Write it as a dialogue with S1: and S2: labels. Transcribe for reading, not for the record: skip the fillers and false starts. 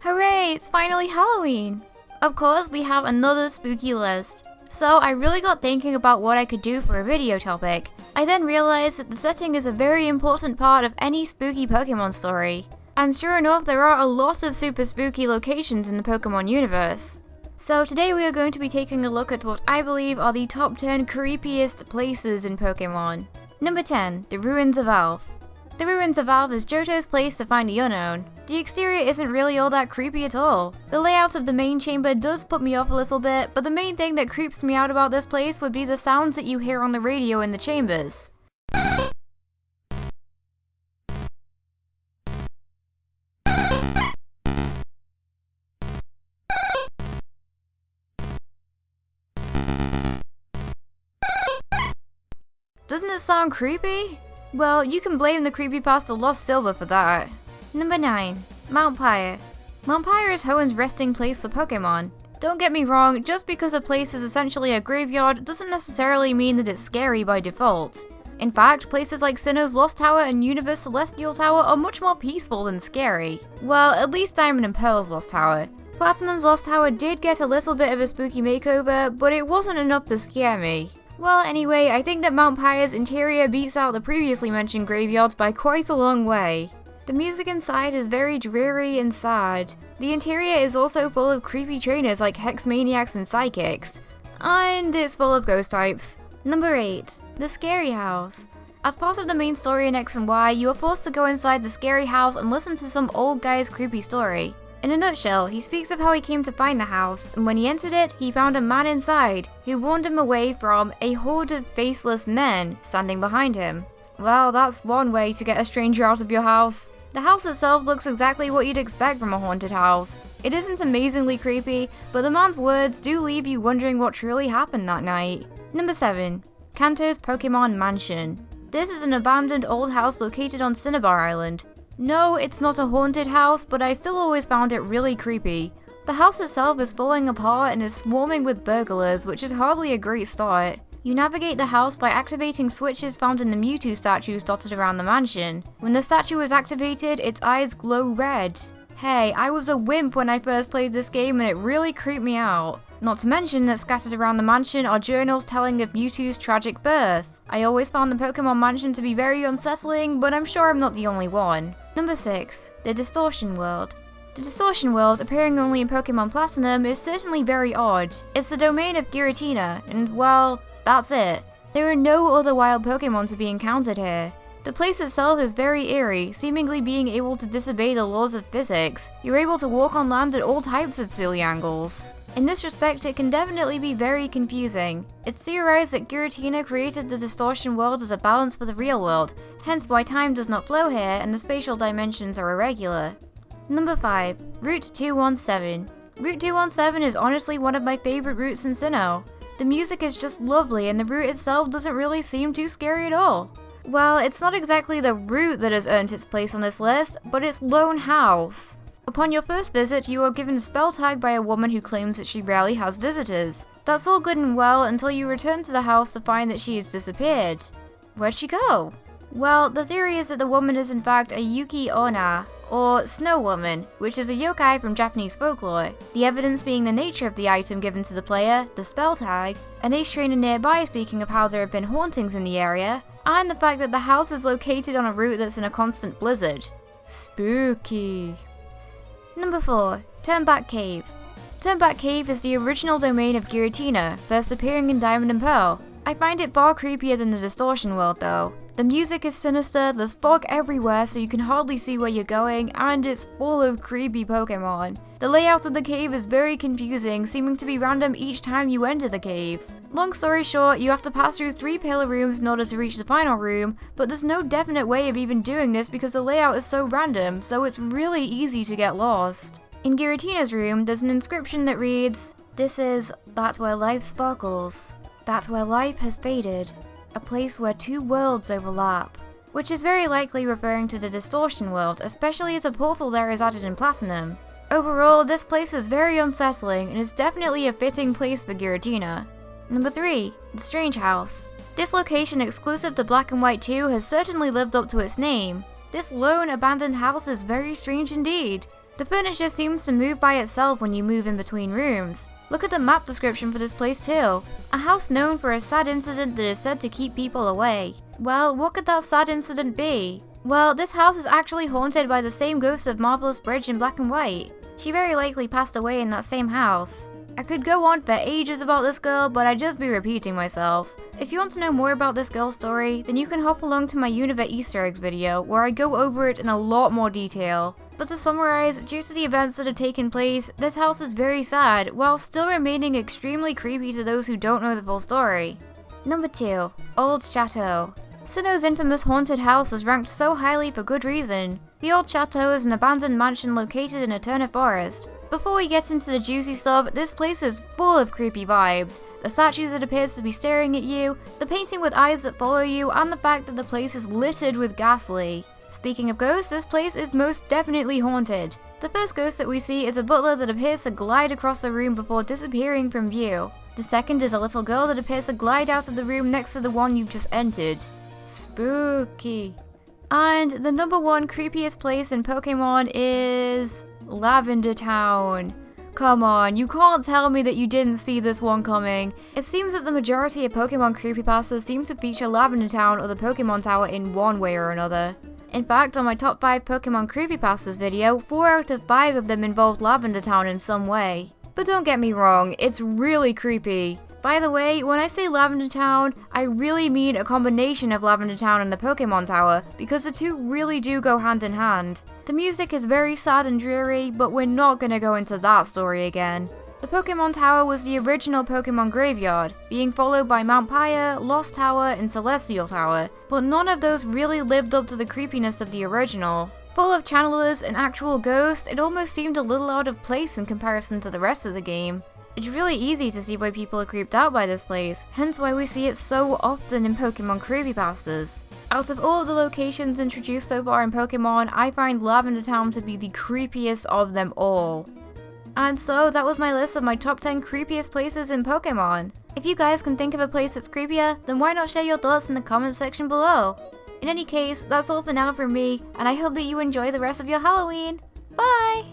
S1: Hooray, it's finally Halloween! Of course, we have another spooky list. So I really got thinking about what I could do for a video topic. I then realized that the setting is a very important part of any spooky Pokemon story. And sure enough, there are a lot of super spooky locations in the Pokemon universe. So today we are going to be taking a look at what I believe are the top 10 creepiest places in Pokemon. Number 10, the Ruins of Alph. The Ruins of Alph is Johto's place to find the unknown. The exterior isn't really all that creepy at all. The layout of the main chamber does put me off a little bit, but the main thing that creeps me out about this place would be the sounds that you hear on the radio in the chambers. Doesn't it sound creepy? Well, you can blame the creepypasta Lost Silver for that. Number 9. Mount Pyre. Mount Pyre is Hoenn's resting place for Pokemon. Don't get me wrong, just because a place is essentially a graveyard doesn't necessarily mean that it's scary by default. In fact, places like Sinnoh's Lost Tower and Universe Celestial Tower are much more peaceful than scary. Well, at least Diamond and Pearl's Lost Tower. Platinum's Lost Tower did get a little bit of a spooky makeover, but it wasn't enough to scare me. Well, anyway, I think that Mount Pyre's interior beats out the previously mentioned graveyards by quite a long way. The music inside is very dreary and sad. The interior is also full of creepy trainers like Hex Maniacs and Psychics. And it's full of ghost types. Number 8. The Scary House. As part of the main story in X and Y, you are forced to go inside the scary house and listen to some old guy's creepy story. In a nutshell, he speaks of how he came to find the house, and when he entered it, he found a man inside, who warned him away from a horde of faceless men standing behind him. Well, that's one way to get a stranger out of your house. The house itself looks exactly what you'd expect from a haunted house. It isn't amazingly creepy, but the man's words do leave you wondering what truly happened that night. Number 7. Kanto's Pokemon Mansion. This is an abandoned old house located on Cinnabar Island. No, it's not a haunted house, but I still always found it really creepy. The house itself is falling apart and is swarming with burglars, which is hardly a great start. You navigate the house by activating switches found in the Mewtwo statues dotted around the mansion. When the statue is activated, its eyes glow red. Hey, I was a wimp when I first played this game and it really creeped me out. Not to mention that scattered around the mansion are journals telling of Mewtwo's tragic birth. I always found the Pokemon Mansion to be very unsettling, but I'm sure I'm not the only one. Number 6. The Distortion World. The Distortion World, appearing only in Pokemon Platinum, is certainly very odd. It's the domain of Giratina, and well, that's it. There are no other wild Pokemon to be encountered here. The place itself is very eerie, seemingly being able to disobey the laws of physics. You're able to walk on land at all types of silly angles. In this respect, it can definitely be very confusing. It's theorized that Giratina created the Distortion World as a balance for the real world, hence why time does not flow here and the spatial dimensions are irregular. Number 5. Route 217. Route 217 is honestly one of my favorite routes in Sinnoh. The music is just lovely and the route itself doesn't really seem too scary at all. Well, it's not exactly the route that has earned its place on this list, but its lone house. Upon your first visit, you are given a spell tag by a woman who claims that she rarely has visitors. That's all good and well until you return to the house to find that she has disappeared. Where'd she go? Well, the theory is that the woman is in fact a Yuki Onna, or Snow Woman, which is a yokai from Japanese folklore. The evidence being the nature of the item given to the player, the spell tag, an ace trainer nearby speaking of how there have been hauntings in the area, and the fact that the house is located on a route that's in a constant blizzard. Spooky. Number 4. Turnback Cave. Turnback Cave is the original domain of Giratina, first appearing in Diamond and Pearl. I find it far creepier than the Distortion World though. The music is sinister, there's fog everywhere so you can hardly see where you're going, and it's full of creepy Pokemon. The layout of the cave is very confusing, seeming to be random each time you enter the cave. Long story short, you have to pass through 3 pillar rooms in order to reach the final room, but there's no definite way of even doing this because the layout is so random, so it's really easy to get lost. In Giratina's room, there's an inscription that reads, "This is that where life sparkles, that where life has faded, a place where 2 worlds overlap," which is very likely referring to the Distortion World, especially as a portal there is added in Platinum. Overall, this place is very unsettling and is definitely a fitting place for Giratina. Number 3. The Strange House. This location exclusive to Black and White 2 has certainly lived up to its name. This lone abandoned house is very strange indeed. The furniture seems to move by itself when you move in between rooms. Look at the map description for this place too. A house known for a sad incident that is said to keep people away. Well, what could that sad incident be? Well, this house is actually haunted by the same ghost of Marvelous Bridge in black and white. She very likely passed away in that same house. I could go on for ages about this girl, but I'd just be repeating myself. If you want to know more about this girl's story, then you can hop along to my Universe Easter eggs video, where I go over it in a lot more detail. But to summarize, due to the events that have taken place, this house is very sad, while still remaining extremely creepy to those who don't know the full story. Number 2. Old Chateau. Sinnoh's infamous haunted house is ranked so highly for good reason. The Old Chateau is an abandoned mansion located in Eterna Forest. Before we get into the juicy stuff, this place is full of creepy vibes. A statue that appears to be staring at you, the painting with eyes that follow you, and the fact that the place is littered with ghastly. Speaking of ghosts, this place is most definitely haunted. The first ghost that we see is a butler that appears to glide across the room before disappearing from view. The second is a little girl that appears to glide out of the room next to the one you've just entered. Spooky. And the number 1 creepiest place in Pokemon is Lavender Town. Come on, you can't tell me that you didn't see this one coming. It seems that the majority of Pokemon creepypastas seem to feature Lavender Town or the Pokemon Tower in one way or another. In fact, on my top 5 Pokemon creepypastas video, 4 out of 5 of them involved Lavender Town in some way. But don't get me wrong, it's really creepy. By the way, when I say Lavender Town, I really mean a combination of Lavender Town and the Pokemon Tower, because the two really do go hand in hand. The music is very sad and dreary, but we're not gonna go into that story again. The Pokemon Tower was the original Pokemon graveyard, being followed by Mount Pyre, Lost Tower, and Celestial Tower, but none of those really lived up to the creepiness of the original. Full of channelers and actual ghosts, it almost seemed a little out of place in comparison to the rest of the game. It's really easy to see why people are creeped out by this place, hence why we see it so often in Pokemon creepypastas. Out of all of the locations introduced so far in Pokemon, I find Lavender Town to be the creepiest of them all. And so that was my list of my top 10 creepiest places in Pokemon. If you guys can think of a place that's creepier, then why not share your thoughts in the comment section below? In any case, that's all for now from me, and I hope that you enjoy the rest of your Halloween. Bye!